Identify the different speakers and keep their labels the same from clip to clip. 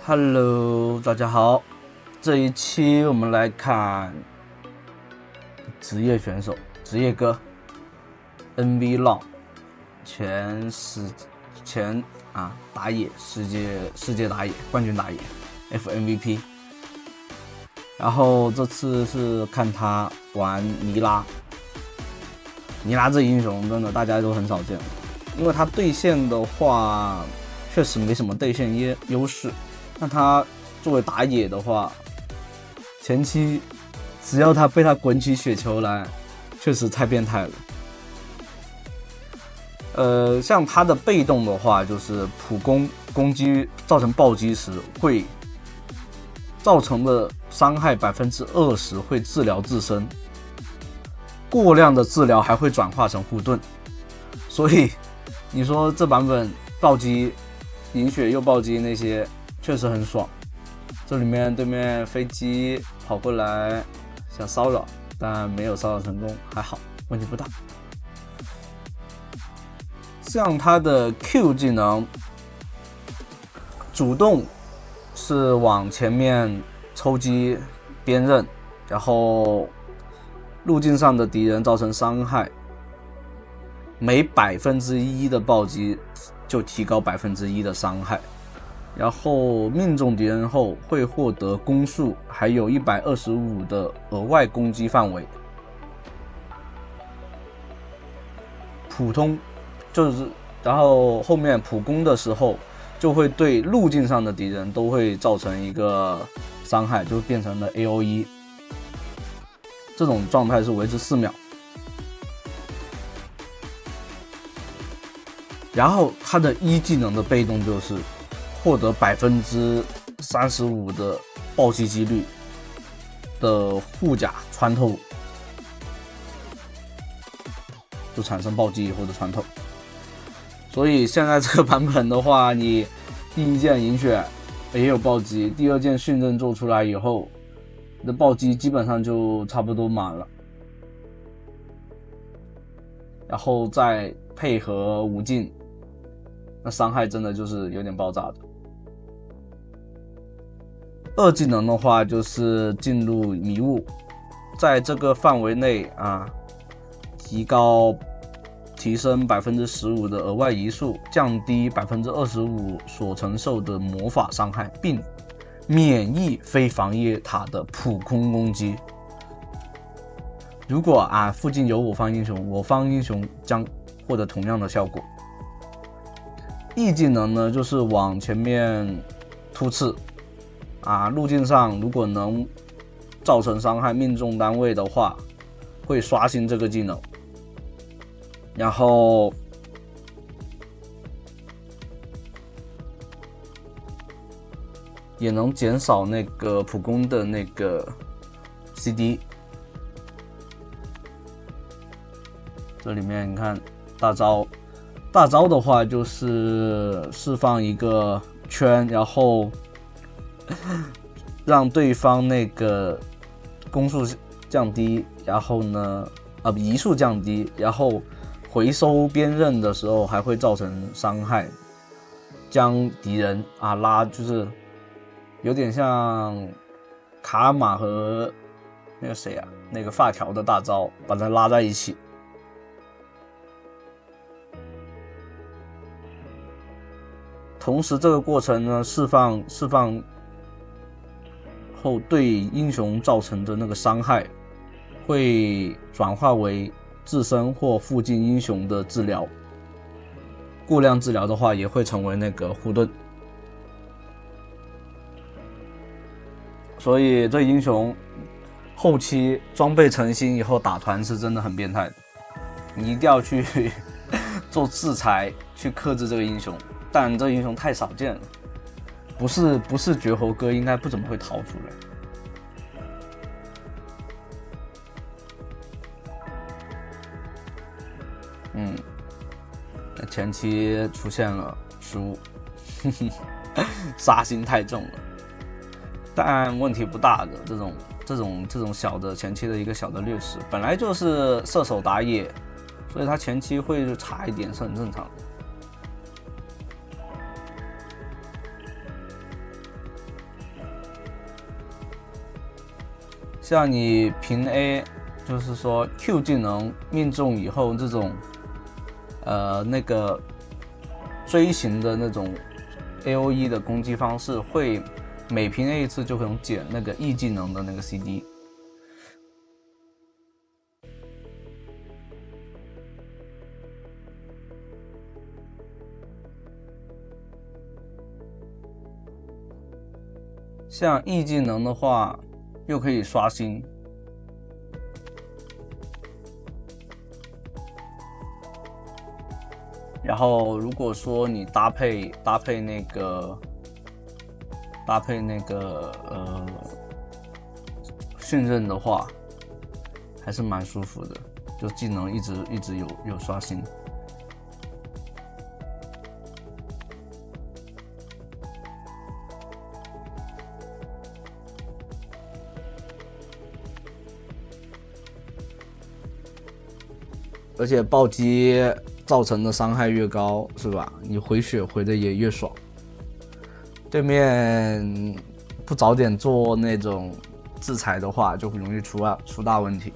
Speaker 1: Hello，大家好，这一期我们来看职业选手、职业歌 NV Long 前打野世界打野冠军打野 FMVP， 然后这次是看他玩尼拉这英雄真的大家都很少见，因为他对线的话确实没什么对线优势。那他作为打野的话，前期只要他被他滚起雪球来，确实太变态了。像他的被动的话，就是普攻击造成暴击时会造成的伤害20%会治疗自身，过量的治疗还会转化成护盾，所以你说这版本暴击饮血又暴击那些确实很爽。这里面对面飞机跑过来想骚扰，但没有骚扰成功，还好，问题不大。像他的 Q 技能，主动是往前面抽击边刃，然后路径上的敌人造成伤害，每1%的暴击就提高1%的伤害，然后命中敌人后会获得攻速，还有125的额外攻击范围。普通就是，然后后面普攻的时候就会对路径上的敌人都会造成一个伤害，就变成了 AOE， 这种状态是维持4秒。然后他的一技能的被动就是获得35%的暴击几率的护甲穿透，就产生暴击以后的穿透。所以现在这个版本的话，你第一件饮血也有暴击，第二件训刃做出来以后，你的暴击基本上就差不多满了，然后再配合无尽，那伤害真的就是有点爆炸的。二技能的话就是进入迷雾，在这个范围内提升15%的额外移速，降低25%所承受的魔法伤害，并免疫非防御塔的普攻攻击。如果附近有我方英雄，我方英雄将获得同样的效果。E 技能呢，就是往前面突刺路径上如果能造成伤害命中单位的话，会刷新这个技能，然后也能减少那个普攻的那个 CD。 这里面你看大招的话就是释放一个圈，然后让对方那个攻速降低，然后呢移速降低，然后回收边刃的时候还会造成伤害，将敌人拉，就是有点像卡玛和那个谁那个发条的大招，把它拉在一起。同时这个过程呢，释放后对英雄造成的那个伤害会转化为自身或附近英雄的治疗，过量治疗的话也会成为那个护盾。所以这英雄后期装备成型以后打团是真的很变态的，你一定要去做制裁去克制这个英雄，但这英雄太少见了，不是绝活哥应该不怎么会逃出来。前期出现了失误，杀心太重了，但问题不大的，这种小的前期的一个小的劣势，本来就是射手打野，所以他前期会差一点是很正常的。像你平 A，就是说 Q 技能命中以后，这种那个锥形的那种 AOE 的攻击方式，会每平 A 一次就可能减那个 E 技能的那个 CD。像 E 技能的话，又可以刷新。然后如果说你搭配那个训刃的话，还是蛮舒服的，就技能一直有刷新。而且暴击造成的伤害越高，是吧？你回血回的也越爽。对面不早点做那种制裁的话，就容易出大问题。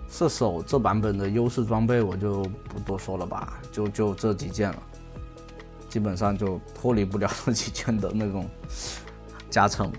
Speaker 1: 射手这版本的优势装备我就不多说了吧，就这几件了。基本上就脱离不了这几件的那种加成。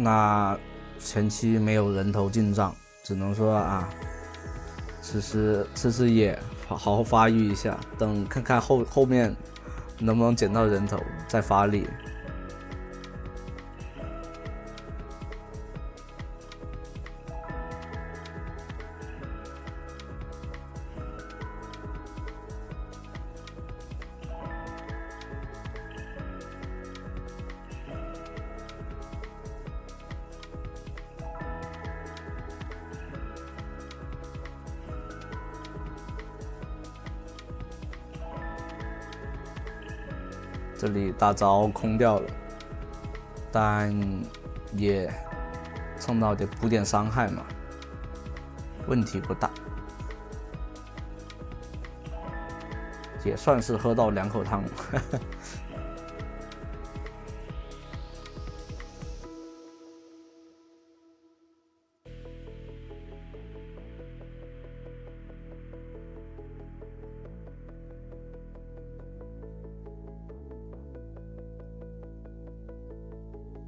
Speaker 1: 那前期没有人头进账，只能说啊，吃野，好好发育一下，等看看后面能不能捡到人头再发力。这里大招空掉了，但也蹭到得补点伤害嘛，问题不大，也算是喝到2口汤。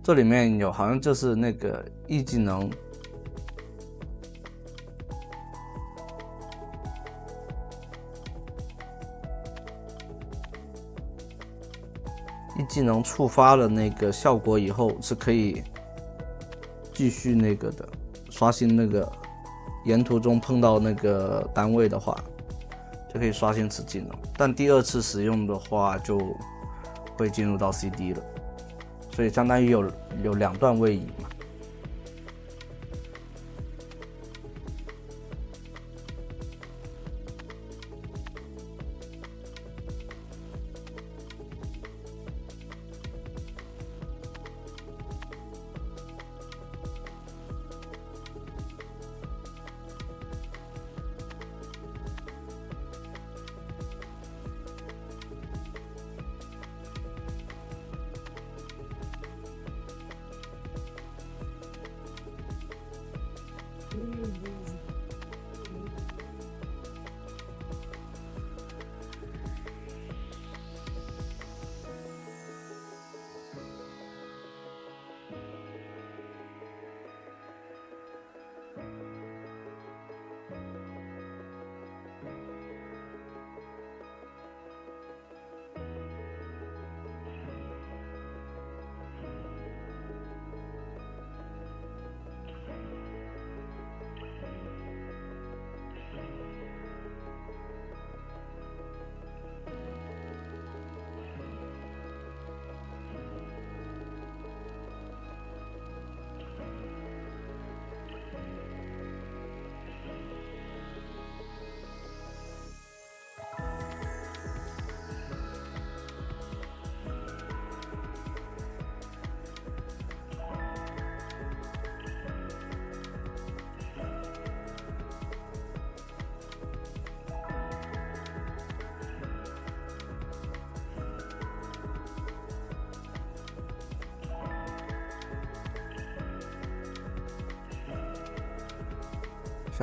Speaker 1: 这里面有好像就是那个 E 技能，触发了那个效果以后是可以继续那个的刷新那个沿途中碰到那个单位的话，就可以刷新此技能，但第2次使用的话就会进入到 CD 了。所以相当于有2段位移嘛。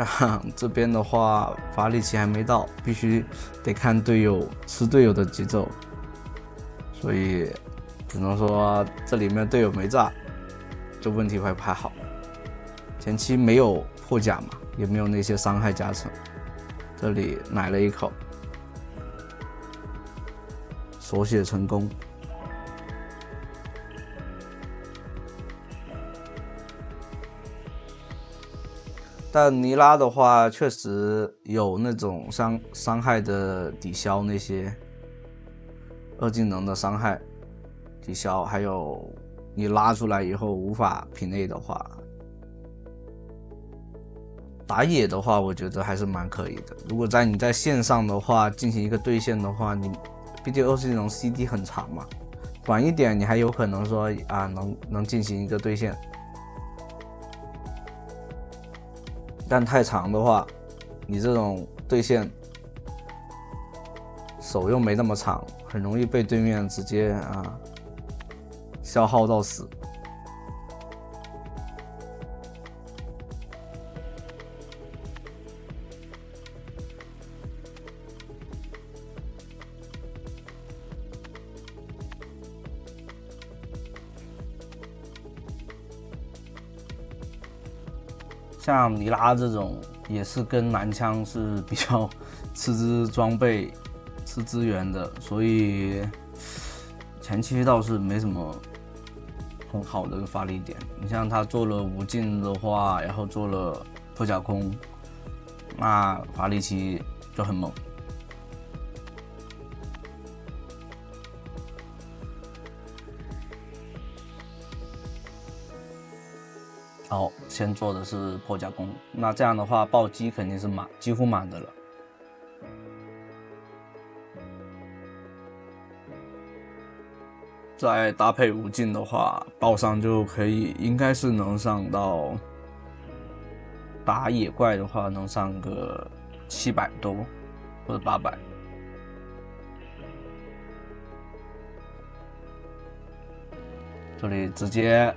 Speaker 1: 像这边的话，法力奇还没到，必须得看队友吃队友的节奏，所以只能说这里面队友没炸，就问题会不太好。前期没有破甲嘛，也没有那些伤害加成，这里奶了一口，锁血成功。但尼拉的话，确实有那种伤害的抵消，那些二技能的伤害抵消，还有你拉出来以后无法平 A 的话，打野的话，我觉得还是蛮可以的。如果你在线上的话进行一个对线的话，你毕竟二技能 CD 很长嘛，短一点你还有可能说啊能进行一个对线。但太长的话，你这种对线手又没那么长，很容易被对面直接消耗到死。像尼拉这种也是跟蓝枪是比较吃资装备、吃资源的，所以前期倒是没什么很好的发力点。你像他做了无尽的话，然后做了破甲空，那法力奇就很猛。好，先做的是破甲攻，那这样的话暴击肯定是几乎满的了。再搭配无尽的话，爆伤就可以，应该是能上到打野怪的话，能上个700多或者800。这里直接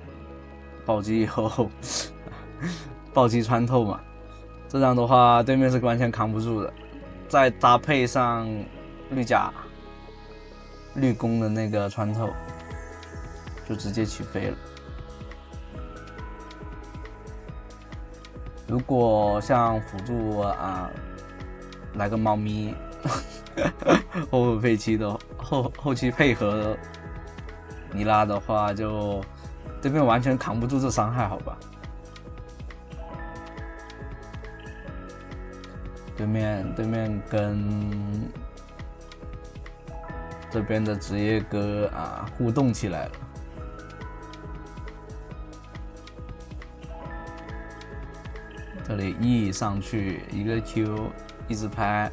Speaker 1: 暴击以后，暴击穿透嘛，这样的话对面是完全扛不住的。再搭配上绿甲、绿弓的那个穿透，就直接起飞了。如果像辅助来个猫咪后期配合尼拉的话，就对面完全扛不住这伤害，好吧？对面跟这边的职业哥互动起来了。这里 E 上去一个 Q 一直拍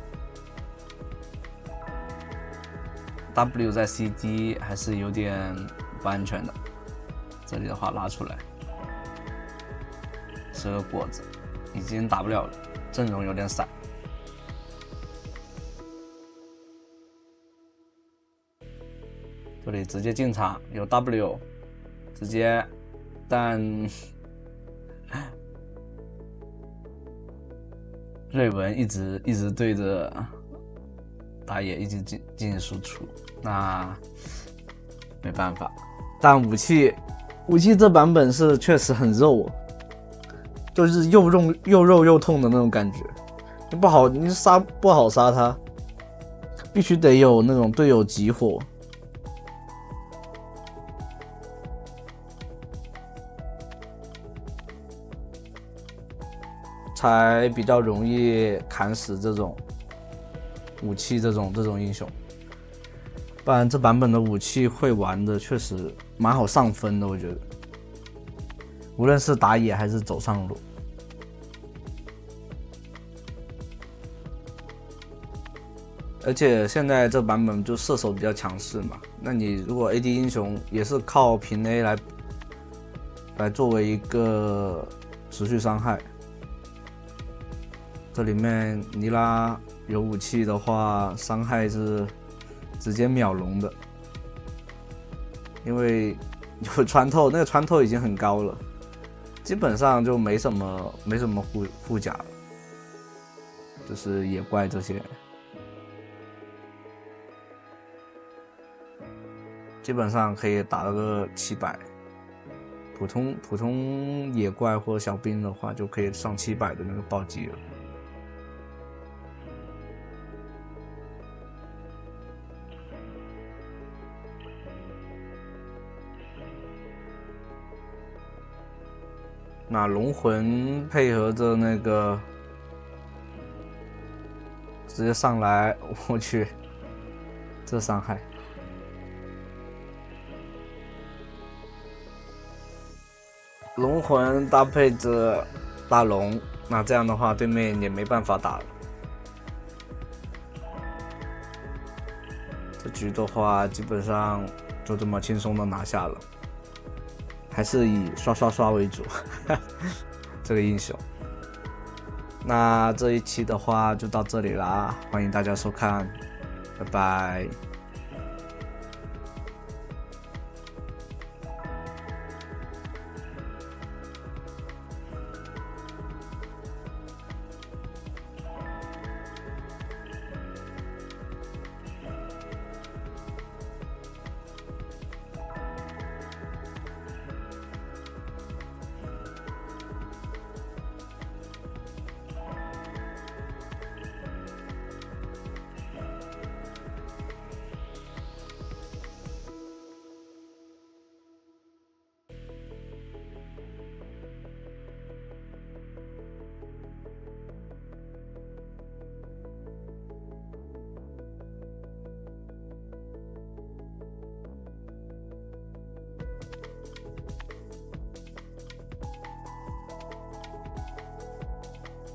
Speaker 1: ，W 在 CD 还是有点不安全的。这里的话拉出来，吃个果子，已经打不了了，阵容有点散。这里直接进场，有 W， 直接，但瑞文一直对着打野一直进行输出，那没办法。但武器这版本是确实很肉，就是又肉又痛的那种感觉。你不好杀他，必须得有那种队友集火。才比较容易砍死这种武器这种英雄，不然这版本的武器会玩的确实蛮好上分的，我觉得，无论是打野还是走上路。而且现在这版本就射手比较强势嘛，那你如果 AD 英雄也是靠平 A 来作为一个持续伤害。这里面尼拉有武器的话，伤害是直接秒龙的，因为有穿透，那个穿透已经很高了，基本上就没什么护甲了。就是野怪这些，基本上可以打个700。普通野怪或小兵的话，就可以上700的那个暴击了。那龙魂配合着那个直接上来，我去，这伤害。龙魂搭配着大龙，那这样的话对面也没办法打了。这局的话基本上就这么轻松的拿下了，还是以刷为主这个英雄。那这一期的话就到这里啦，欢迎大家收看，拜拜。